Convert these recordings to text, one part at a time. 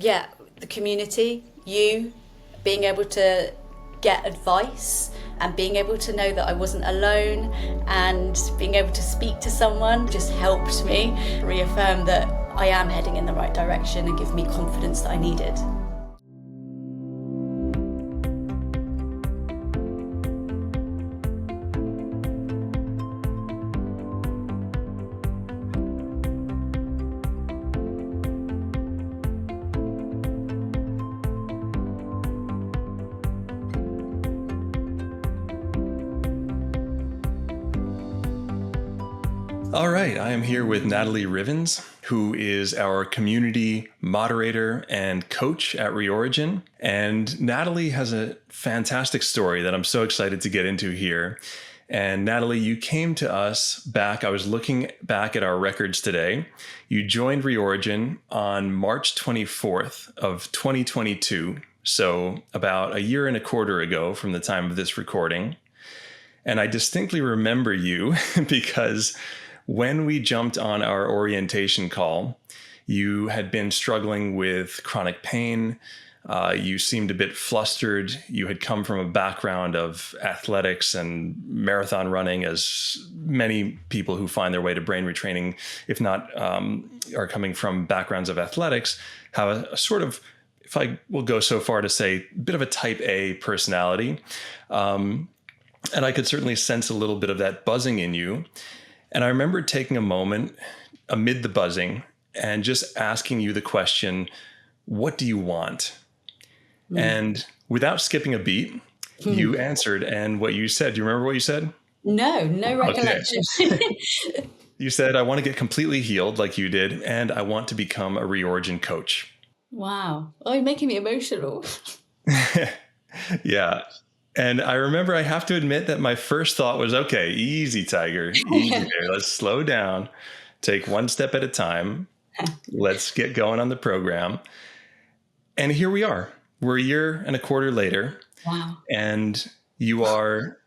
yeah, the community, you being able to get advice and being able to know that I wasn't alone and being able to speak to someone just helped me reaffirm that I am heading in the right direction and give me confidence that I needed. All right, I am here with Natalie Rivans, who is our community moderator and coach at Reorigin. And Natalie has a fantastic story that I'm so excited to get into here. And Natalie, you came to us back, I was looking back at our records today. You joined Reorigin on March 24th of 2022, so about a year and a quarter ago from the time of this recording. And I distinctly remember you because when we jumped on our orientation call, you had been struggling with chronic pain. You seemed a bit flustered. You had come from a background of athletics and marathon running, as many people who find their way to brain retraining, if not are coming from backgrounds of athletics, have a sort of, if I will go so far to say, a bit of a type A personality. And I could certainly sense a little bit of that buzzing in you. And I remember taking a moment amid the buzzing and just asking you the question, what do you want? And without skipping a beat, you answered. And what you said, do you remember what you said? No recollection. Okay. You said, I want to get completely healed like you did, and I want to become a Reorigin coach. Wow. Oh, you're making me emotional. Yeah. And I remember, I have to admit that my first thought was, okay, easy, Tiger, easy there. Let's slow down, take one step at a time. Let's get going on the program. And here we are. We're a year and a quarter later. Wow. And you are,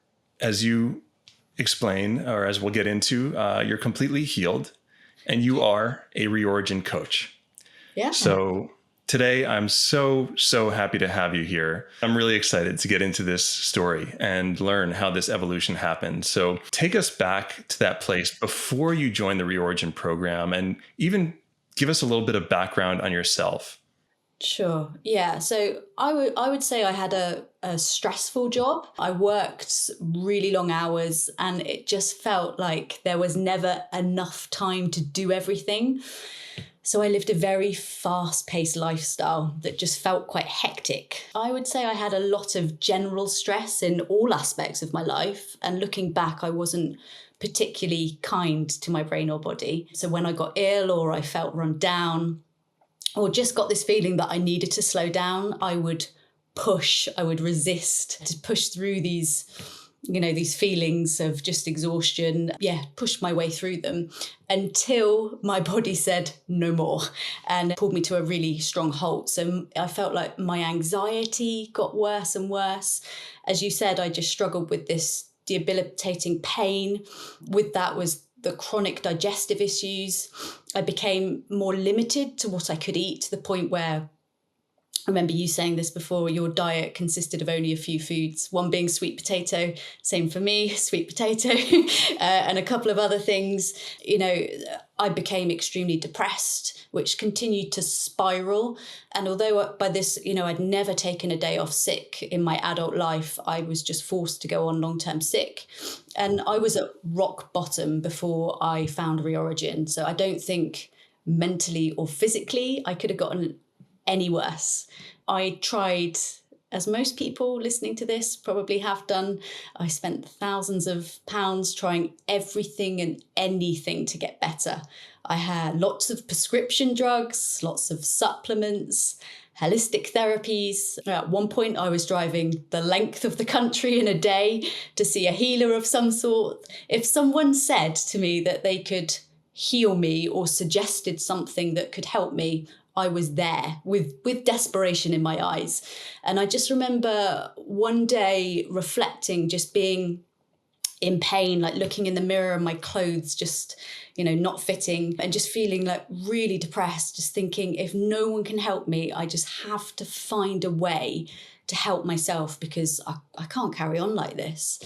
as you explain, or as we'll get into, you're completely healed and you are a Reorigin coach. Yeah. So today, I'm so happy to have you here. I'm really excited to get into this story and learn how this evolution happened. So take us back to that place before you joined the Reorigin program and even give us a little bit of background on yourself. Sure. Yeah. So I would say I had a stressful job. I worked really long hours and it just felt like there was never enough time to do everything. So I lived a very fast-paced lifestyle that just felt quite hectic. I would say I had a lot of general stress in all aspects of my life. And looking back, I wasn't particularly kind to my brain or body. So when I got ill or I felt run down or just got this feeling that I needed to slow down, I would resist to push through these feelings of just exhaustion, push my way through them until my body said no more and pulled me to a really strong halt. So I felt like my anxiety got worse and worse. As you said, I just struggled with this debilitating pain. With that was the chronic digestive issues. I became more limited to what I could eat, to the point where I remember you saying this before, your diet consisted of only a few foods, one being sweet potato, same for me, sweet potato, and a couple of other things. I became extremely depressed, which continued to spiral. And although by this, I'd never taken a day off sick in my adult life, I was just forced to go on long-term sick. And I was at rock bottom before I found Reorigin. So I don't think mentally or physically I could have gotten any worse. I tried, as most people listening to this probably have done, I spent thousands of pounds trying everything and anything to get better. I had lots of prescription drugs, lots of supplements, holistic therapies. At one point, I was driving the length of the country in a day to see a healer of some sort. If someone said to me that they could heal me or suggested something that could help me, I was there with desperation in my eyes. And I just remember one day reflecting, just being in pain, like looking in the mirror and my clothes just, not fitting, and just feeling like really depressed, just thinking, if no one can help me, I just have to find a way to help myself, because I can't carry on like this.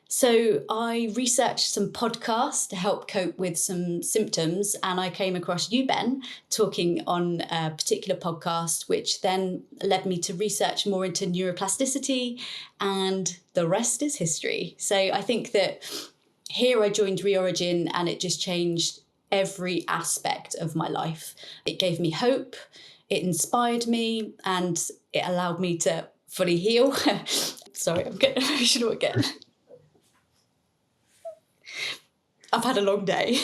So I researched some podcasts to help cope with some symptoms, and I came across you, Ben, talking on a particular podcast, which then led me to research more into neuroplasticity, and the rest is history. So I think that here I joined Reorigin, and it just changed every aspect of my life. It gave me hope, it inspired me, and it allowed me to fully heal. Sorry, I'm getting emotional again. I've had a long day.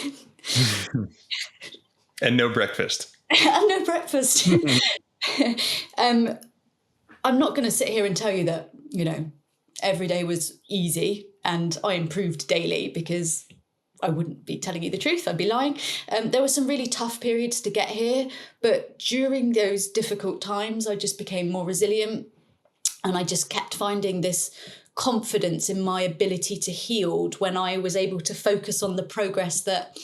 And no breakfast. And no breakfast. I'm not going to sit here and tell you that, every day was easy and I improved daily, because I wouldn't be telling you the truth. I'd be lying. There were some really tough periods to get here, but during those difficult times, I just became more resilient, and I just kept finding this confidence in my ability to heal when I was able to focus on the progress that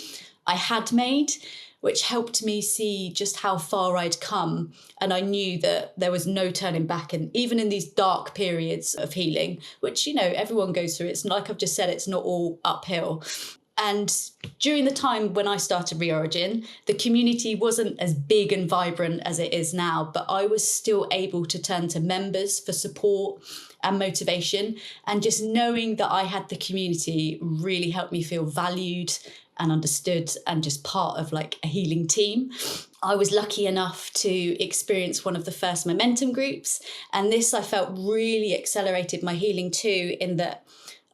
I had made, which helped me see just how far I'd come. And I knew that there was no turning back. And even in these dark periods of healing, which, everyone goes through, it's like I've just said, it's not all uphill. And during the time when I started Reorigin, the community wasn't as big and vibrant as it is now, but I was still able to turn to members for support and motivation. And just knowing that I had the community really helped me feel valued and understood and just part of like a healing team. I was lucky enough to experience one of the first momentum groups. And this, I felt, really accelerated my healing too, in that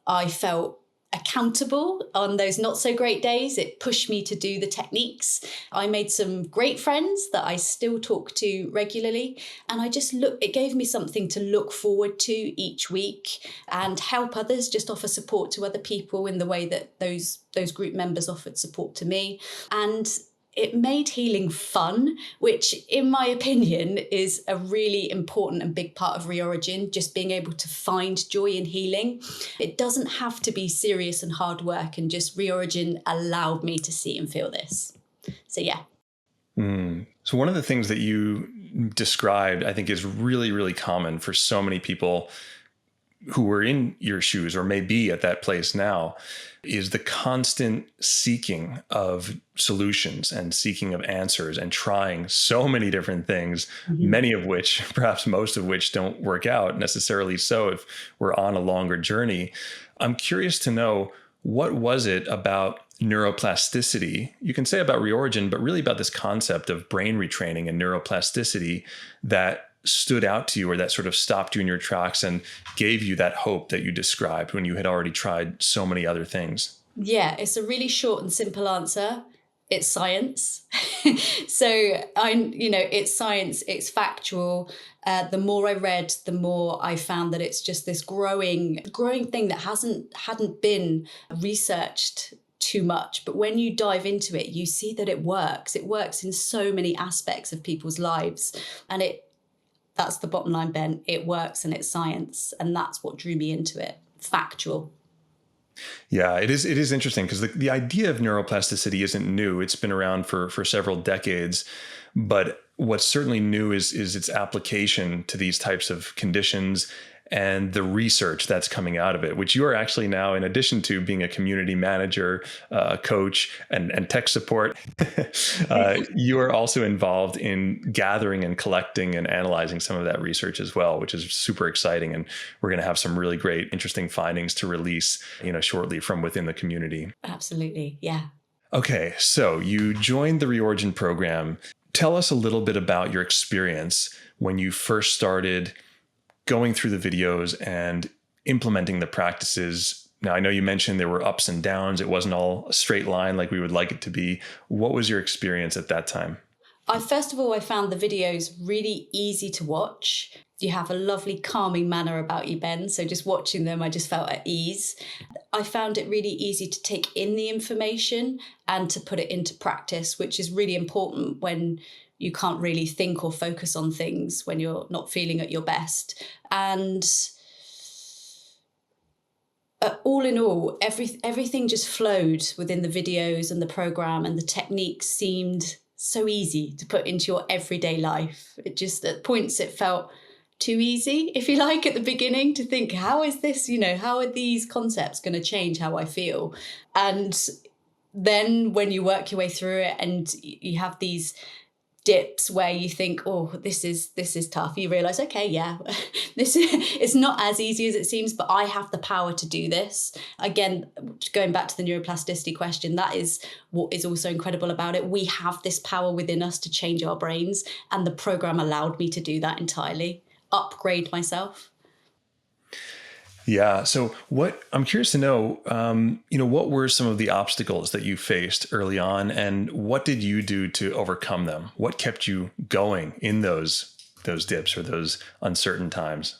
I felt accountable on those not so great days. It pushed me to do the techniques. I made some great friends that I still talk to regularly. And it gave me something to look forward to each week and help others, just offer support to other people in the way that those group members offered support to me. And it made healing fun, which in my opinion is a really important and big part of Reorigin, just being able to find joy in healing. It doesn't have to be serious and hard work, and just Reorigin allowed me to see and feel this. So yeah. So one of the things that you described, I think, is really, really common for so many people who were in your shoes or may be at that place now, is the constant seeking of solutions and seeking of answers and trying so many different things, many of which, perhaps most of which, don't work out necessarily so if we're on a longer journey. I'm curious to know, what was it about neuroplasticity, you can say about Reorigin, but really about this concept of brain retraining and neuroplasticity, that stood out to you, or that sort of stopped you in your tracks and gave you that hope that you described when you had already tried so many other things? Yeah, it's a really short and simple answer. It's science. So it's science, it's factual. The more I read, the more I found that it's just this growing thing that hadn't been researched too much. But when you dive into it, you see that it works. It works in so many aspects of people's lives. And that's the bottom line, Ben. It works, and it's science. And that's what drew me into it. Factual. Yeah, it is interesting, because the idea of neuroplasticity isn't new. It's been around for several decades. But what's certainly new is its application to these types of conditions and the research that's coming out of it, which you are actually now, in addition to being a community manager, coach, and tech support, you are also involved in gathering and collecting and analyzing some of that research as well, which is super exciting. And we're going to have some really great, interesting findings to release, shortly from within the community. Absolutely. Yeah. Okay. So you joined the Reorigin program. Tell us a little bit about your experience when you first started going through the videos and implementing the practices. Now, I know you mentioned there were ups and downs. It wasn't all a straight line like we would like it to be. What was your experience at that time? First of all, I found the videos really easy to watch. You have a lovely calming manner about you, Ben. So just watching them, I just felt at ease. I found it really easy to take in the information and to put it into practice, which is really important when you can't really think or focus on things when you're not feeling at your best. And all in all, everything just flowed within the videos and the program, and the techniques seemed so easy to put into your everyday life. It just, at points, it felt too easy, if you like, at the beginning, to think, how is this, how are these concepts going to change how I feel? And then when you work your way through it and you have these dips where you think, oh, this is tough, you realize, okay, yeah, it's not as easy as it seems, but I have the power to do this. Again, going back to the neuroplasticity question, that is what is also incredible about it. We have this power within us to change our brains, and the program allowed me to do that entirely, upgrade myself. Yeah. So I'm curious to know, what were some of the obstacles that you faced early on, and what did you do to overcome them? What kept you going in those dips or those uncertain times?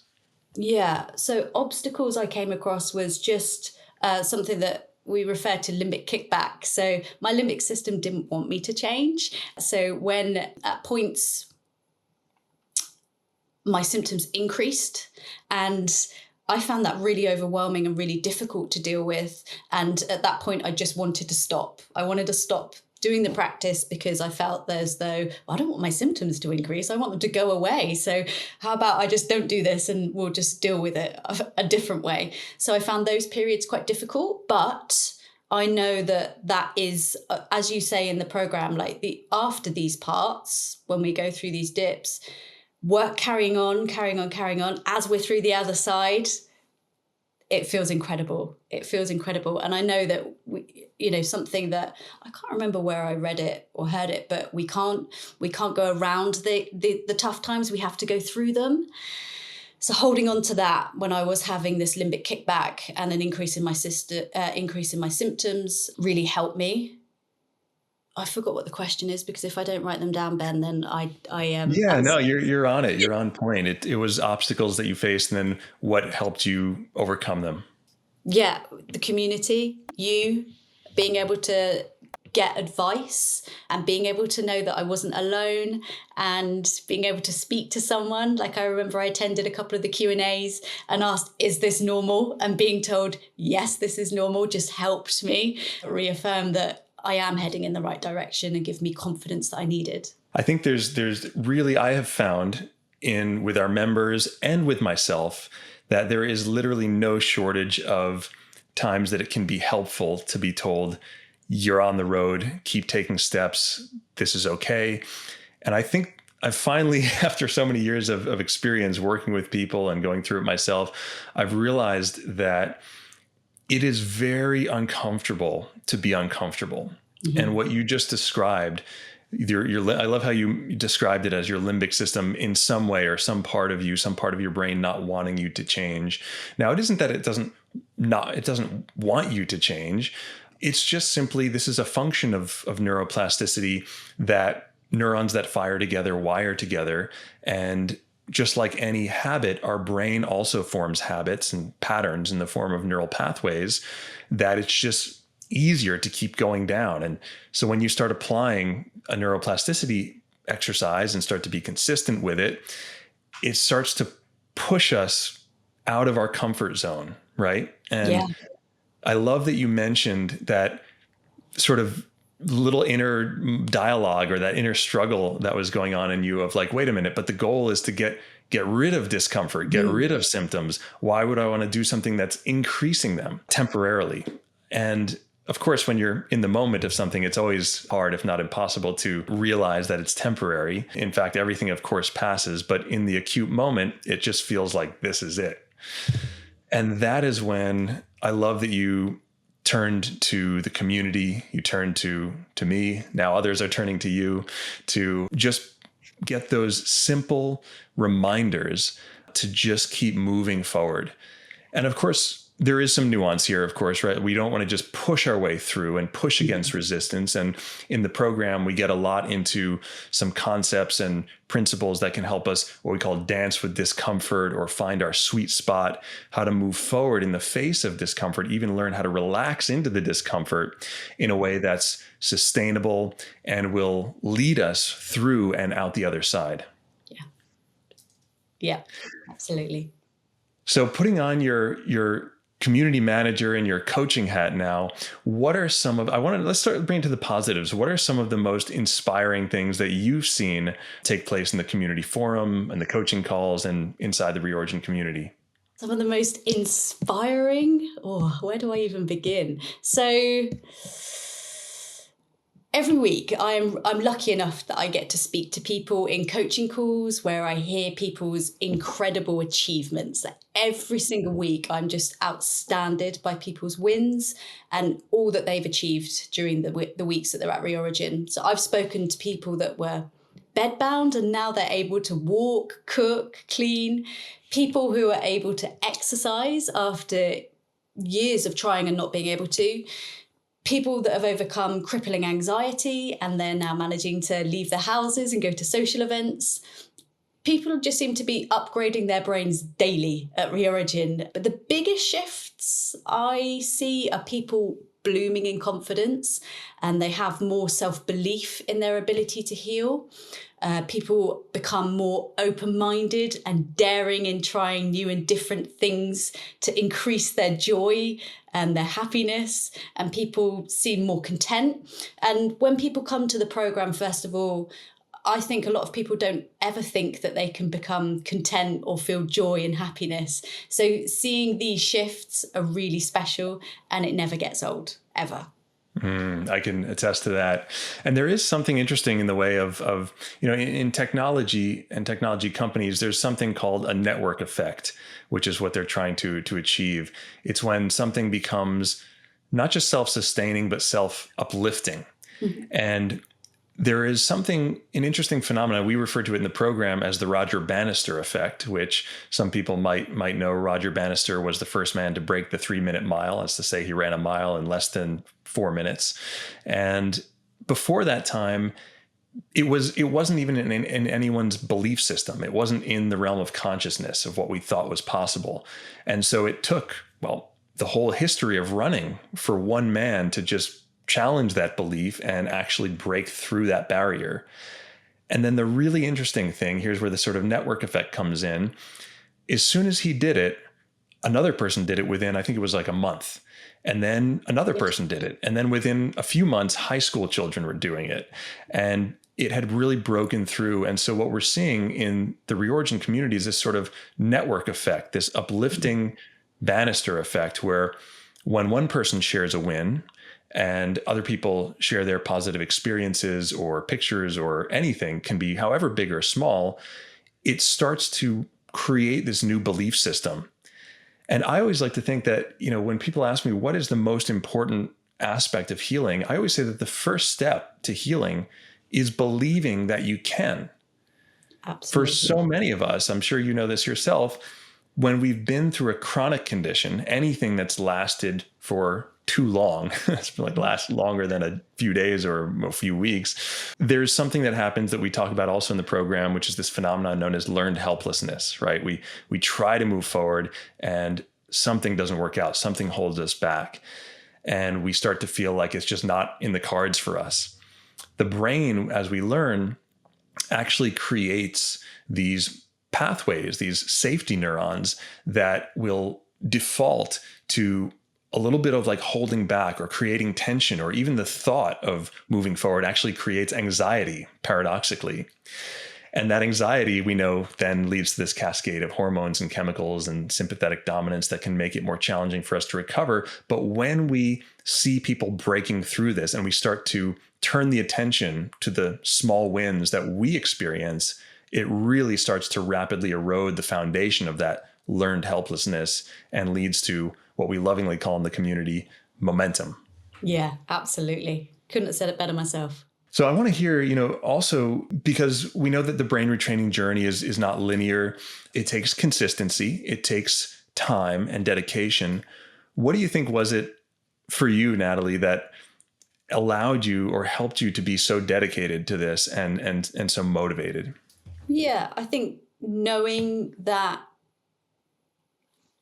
Yeah. So obstacles I came across was just something that we refer to limbic kickback. So my limbic system didn't want me to change. So when at points my symptoms increased, and I found that really overwhelming and really difficult to deal with. And at that point, I just wanted to stop. I wanted to stop doing the practice because I felt as though, I don't want my symptoms to increase. I want them to go away. So how about I just don't do this and we'll just deal with it a different way. So I found those periods quite difficult, but I know that is, as you say in the program, like after these parts, when we go through these dips, work carrying on, as we're through the other side, it feels incredible. And I know that something that I can't remember where I read it or heard it, but we can't go around the tough times. We have to go through them. So holding on to that, when I was having this limbic kickback and an increase in my symptoms, really helped me. I forgot what the question is, because if I don't write them down, Ben, then I Yeah, no, you're on it. You're on point. It was obstacles that you faced, and then what helped you overcome them? Yeah, the community, you being able to get advice and being able to know that I wasn't alone, and being able to speak to someone. Like, I remember I attended a couple of the Q&As and asked, is this normal? And being told, yes, this is normal, just helped me reaffirm that I am heading in the right direction and give me confidence that I needed. I think there's really, I have found with our members and with myself, that there is literally no shortage of times that it can be helpful to be told, you're on the road, keep taking steps, this is okay. And I think I've finally, after so many years of experience working with people and going through it myself, I've realized that it is very uncomfortable to be uncomfortable. Mm-hmm. And what you just described, I love how you described it as your limbic system in some way, or some part of your brain not wanting you to change. Now, it isn't that it doesn't want you to change. It's just simply, this is a function of neuroplasticity, that neurons that fire together wire together. And just like any habit, our brain also forms habits and patterns in the form of neural pathways, that it's just easier to keep going down. And so when you start applying a neuroplasticity exercise and start to be consistent with it, it starts to push us out of our comfort zone, right? And yeah. I love that you mentioned that sort of little inner dialogue, or that inner struggle that was going on in you, of like, wait a minute, but the goal is to get rid of discomfort, get rid of symptoms. Why would I want to do something that's increasing them temporarily? And of course, when you're in the moment of something, it's always hard, if not impossible, to realize that it's temporary. In fact, everything, of course, passes. But in the acute moment, it just feels like this is it. And that is when I love that you turned to the community, you turned to me. Now others are turning to you to just get those simple reminders to just keep moving forward. And of course, there is some nuance here, of course, right? We don't want to just push our way through and push against resistance. And in the program, we get a lot into some concepts and principles that can help us, what we call dance with discomfort, or find our sweet spot, how to move forward in the face of discomfort, even learn how to relax into the discomfort in a way that's sustainable and will lead us through and out the other side. Yeah, absolutely. So putting on your community manager in your coaching hat now, what are some of, let's start bringing to the positives. What are some of the most inspiring things that you've seen take place in the community forum and the coaching calls and inside the Reorigin community? Some of the most inspiring, where do I even begin? So every week I'm lucky enough that I get to speak to people in coaching calls where I hear people's incredible achievements. Every single week I'm just outstanded by people's wins and all that they've achieved during the weeks that they're at Reorigin. So I've spoken to people that were bedbound and now they're able to walk, cook, clean. People who are able to exercise after years of trying and not being able to. People that have overcome crippling anxiety and they're now managing to leave their houses and go to social events. People just seem to be upgrading their brains daily at Reorigin. But the biggest shifts I see are people blooming in confidence and they have more self-belief in their ability to heal. People become more open-minded and daring in trying new and different things to increase their joy and their happiness, and people seem more content. And when people come to the program, first of all, I think a lot of people don't ever think that they can become content or feel joy and happiness. So seeing these shifts are really special and it never gets old, ever. I can attest to that. And there is something interesting in the way of in technology and technology companies, there's something called a network effect, which is what they're trying to achieve. It's when something becomes not just self-sustaining, but self-uplifting. Mm-hmm. And there is an interesting phenomenon. We refer to it in the program as the Roger Bannister effect, which some people might know. Roger Bannister was the first man to break the 3-minute mile. That's to say he ran a mile in less than 4 minutes. And before that time, it wasn't even in anyone's belief system. It wasn't in the realm of consciousness of what we thought was possible. And so it took, the whole history of running for one man to just challenge that belief and actually break through that barrier. And then the really interesting thing, here's where the sort of network effect comes in. As soon as he did it, another person did it within, I think it was like a month. And then another person did it. And then within a few months, high school children were doing it. And it had really broken through. And so what we're seeing in the Reorigin community is this sort of network effect, this uplifting Bannister effect, where when one person shares a win, and other people share their positive experiences or pictures or anything, can be however big or small, it starts to create this new belief system. And I always like to think that, when people ask me what is the most important aspect of healing, I always say that the first step to healing is believing that you can. Absolutely. For so many of us, I'm sure you know this yourself, when we've been through a chronic condition, anything that's lasted for too long, it's like last longer than a few days or a few weeks, there's something that happens that we talk about also in the program, which is this phenomenon known as learned helplessness, right? We try to move forward and something doesn't work out, something holds us back, and we start to feel like it's just not in the cards for us. The brain, as we learn, actually creates these pathways, these safety neurons that will default to a little bit of like holding back or creating tension, or even the thought of moving forward actually creates anxiety, paradoxically. And that anxiety, we know, then leads to this cascade of hormones and chemicals and sympathetic dominance that can make it more challenging for us to recover. But when we see people breaking through this and we start to turn the attention to the small wins that we experience, it really starts to rapidly erode the foundation of that learned helplessness and leads to what we lovingly call in the community momentum. Yeah, absolutely. Couldn't have said it better myself. So I want to hear, also, because we know that the brain retraining journey is not linear. It takes consistency. It takes time and dedication. What do you think was it for you, Natalie, that allowed you or helped you to be so dedicated to this and so motivated? Yeah, I think knowing that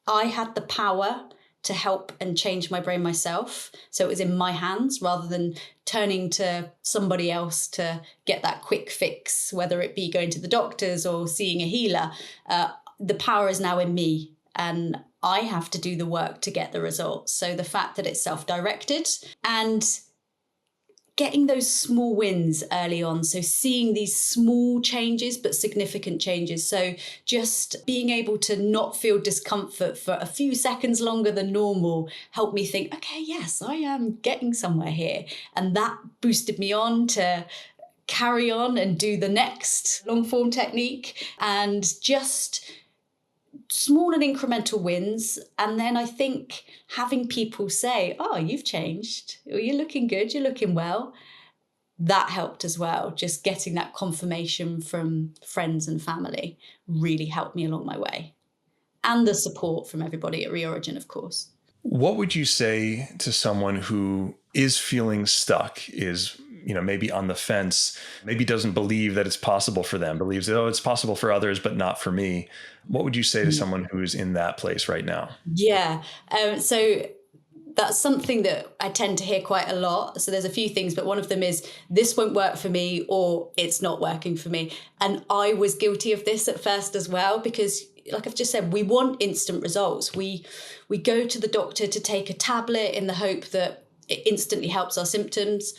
I had the power to help and change my brain myself. So it was in my hands rather than turning to somebody else to get that quick fix, whether it be going to the doctors or seeing a healer. The power is now in me. And I have to do the work to get the results. So the fact that it's self-directed and getting those small wins early on. So seeing these small changes, but significant changes. So just being able to not feel discomfort for a few seconds longer than normal helped me think, okay, yes, I am getting somewhere here. And that boosted me on to carry on and do the next long form technique, and just small and incremental wins. And then I think having people say, oh, you've changed, or you're looking good, you're looking well, that helped as well. Just getting that confirmation from friends and family really helped me along my way. And the support from everybody at Reorigin, of course. What would you say to someone who is feeling stuck, is maybe on the fence, maybe doesn't believe that it's possible for them, believes that, oh, it's possible for others, but not for me? What would you say to someone who's in that place right now? Yeah. So that's something that I tend to hear quite a lot. So there's a few things, but one of them is, this won't work for me, or it's not working for me. And I was guilty of this at first as well, because like I've just said, we want instant results. We go to the doctor to take a tablet in the hope that it instantly helps our symptoms.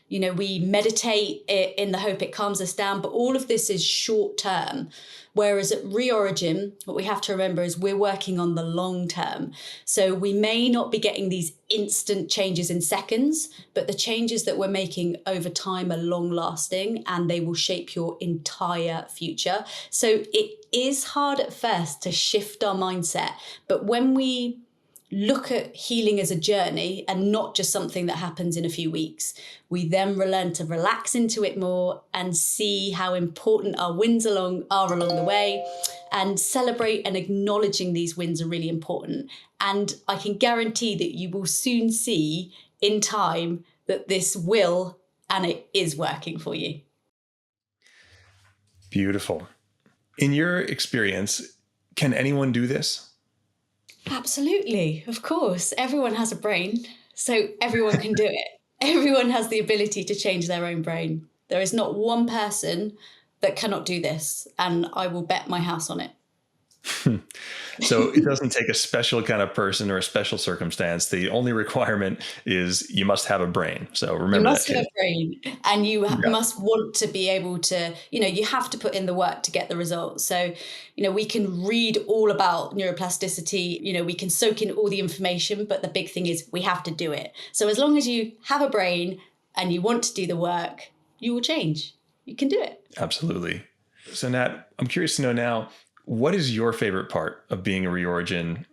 We meditate in the hope it calms us down, but all of this is short term. Whereas at Reorigin, what we have to remember is we're working on the long term. So we may not be getting these instant changes in seconds, but the changes that we're making over time are long lasting, and they will shape your entire future. So it is hard at first to shift our mindset, but when we look at healing as a journey and not just something that happens in a few weeks, we then learn to relax into it more and see how important our wins are along the way, and celebrate and acknowledging these wins are really important. And I can guarantee that you will soon see in time that this will, and it is working for you. Beautiful. In your experience, can anyone do this? Absolutely, of course. Everyone has a brain, so everyone can do it. Everyone has the ability to change their own brain. There is not one person that cannot do this, and I will bet my house on it. So it doesn't take a special kind of person or a special circumstance. The only requirement is you must have a brain. So remember, you must have a brain, and you must want to be able to, you have to put in the work to get the results. So, we can read all about neuroplasticity, we can soak in all the information, but the big thing is we have to do it. So as long as you have a brain and you want to do the work, you will change. You can do it. Absolutely. So Nat, I'm curious to know now, what is your favorite part of being a Reorigin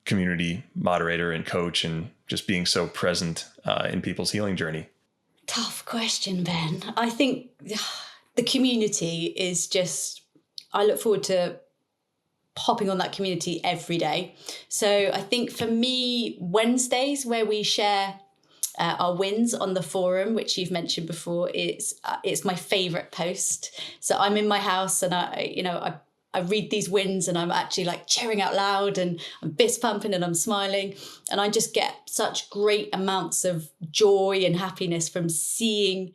community moderator and coach, and just being so present in people's healing journey? Tough question, Ben. I think the community is just, I look forward to hopping on that community every day. So I think for me, Wednesdays, where we share our wins on the forum, which you've mentioned before, it's my favorite post. So I'm in my house and I read these wins and I'm actually like cheering out loud and I'm fist pumping and I'm smiling. And I just get such great amounts of joy and happiness from seeing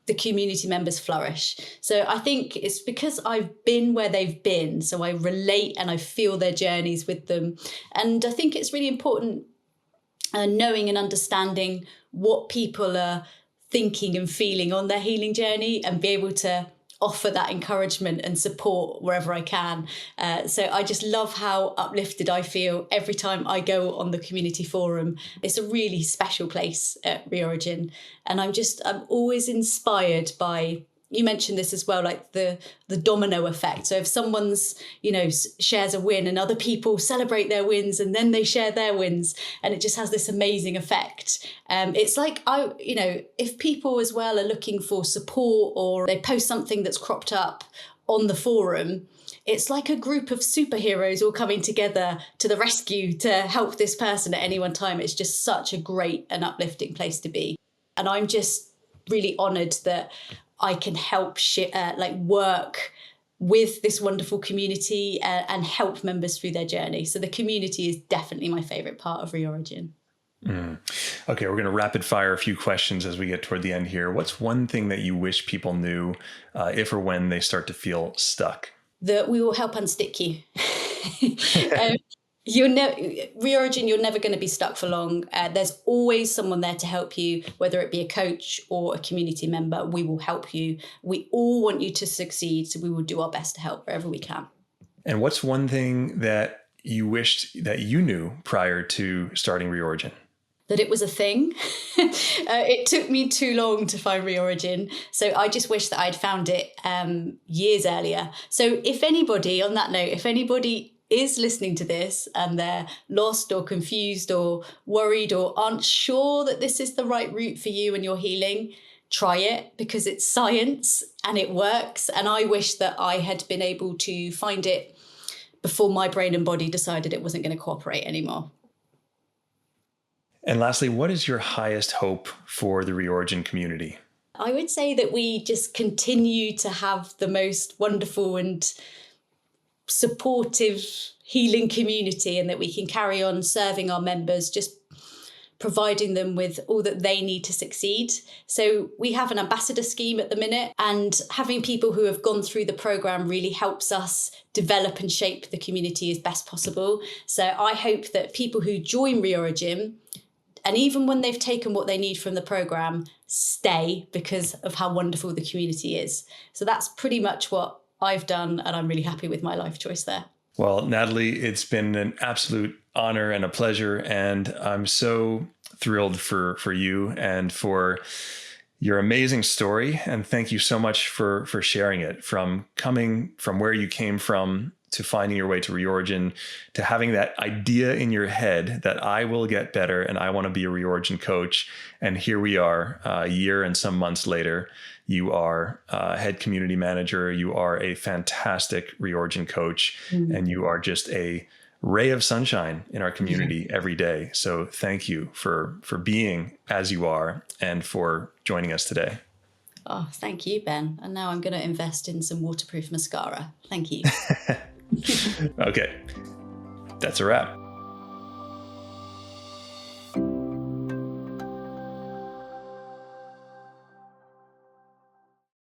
the community members flourish. So I think it's because I've been where they've been. So I relate and I feel their journeys with them. And I think it's really important knowing and understanding what people are thinking and feeling on their healing journey, and be able to offer that encouragement and support wherever I can. So I just love how uplifted I feel every time I go on the community forum. It's a really special place at Reorigin. And I'm always inspired by, you mentioned this as well, like the domino effect. So if someone's, shares a win and other people celebrate their wins and then they share their wins, and it just has this amazing effect. It's like, if people as well are looking for support, or they post something that's cropped up on the forum, it's like a group of superheroes all coming together to the rescue to help this person at any one time. It's just such a great and uplifting place to be. And I'm just really honoured that I can help work with this wonderful community and help members through their journey. So the community is definitely my favourite part of Reorigin. Okay, we're going to rapid fire a few questions as we get toward the end here. What's one thing that you wish people knew if or when they start to feel stuck? That we will help unstick you. Reorigin, you're never going to be stuck for long. There's always someone there to help you, whether it be a coach or a community member. We will help you. We all want you to succeed, so we will do our best to help wherever we can. And what's one thing that you wished that you knew prior to starting Reorigin? That it was a thing. It took me too long to find Reorigin. So I just wish that I'd found it years earlier. So if anybody, on that note, if anybody is listening to this and they're lost or confused or worried or aren't sure that this is the right route for you and your healing, try it, because it's science and it works. And I wish that I had been able to find it before my brain and body decided it wasn't going to cooperate anymore. And lastly, what is your highest hope for the Reorigin community? I would say that we just continue to have the most wonderful and supportive healing community, and that we can carry on serving our members, just providing them with all that they need to succeed. So we have an ambassador scheme at the minute, and having people who have gone through the program really helps us develop and shape the community as best possible. So I hope that people who join Reorigin, and even when they've taken what they need from the program, stay because of how wonderful the community is. So that's pretty much what I've done, and I'm really happy with my life choice there. Well, Natalie, it's been an absolute honor and a pleasure, and I'm so thrilled for you and for your amazing story. And thank you so much for sharing it, from coming from where you came from to finding your way to Reorigin, to having that idea in your head that I will get better and I want to be a Reorigin coach. And here we are, a year and some months later. You are head community manager. You are a fantastic Reorigin coach, and you are just a ray of sunshine in our community every day. So thank you for being as you are and for joining us today. Oh, thank you, Ben. And now I'm going to invest in some waterproof mascara. Thank you. Okay, that's a wrap.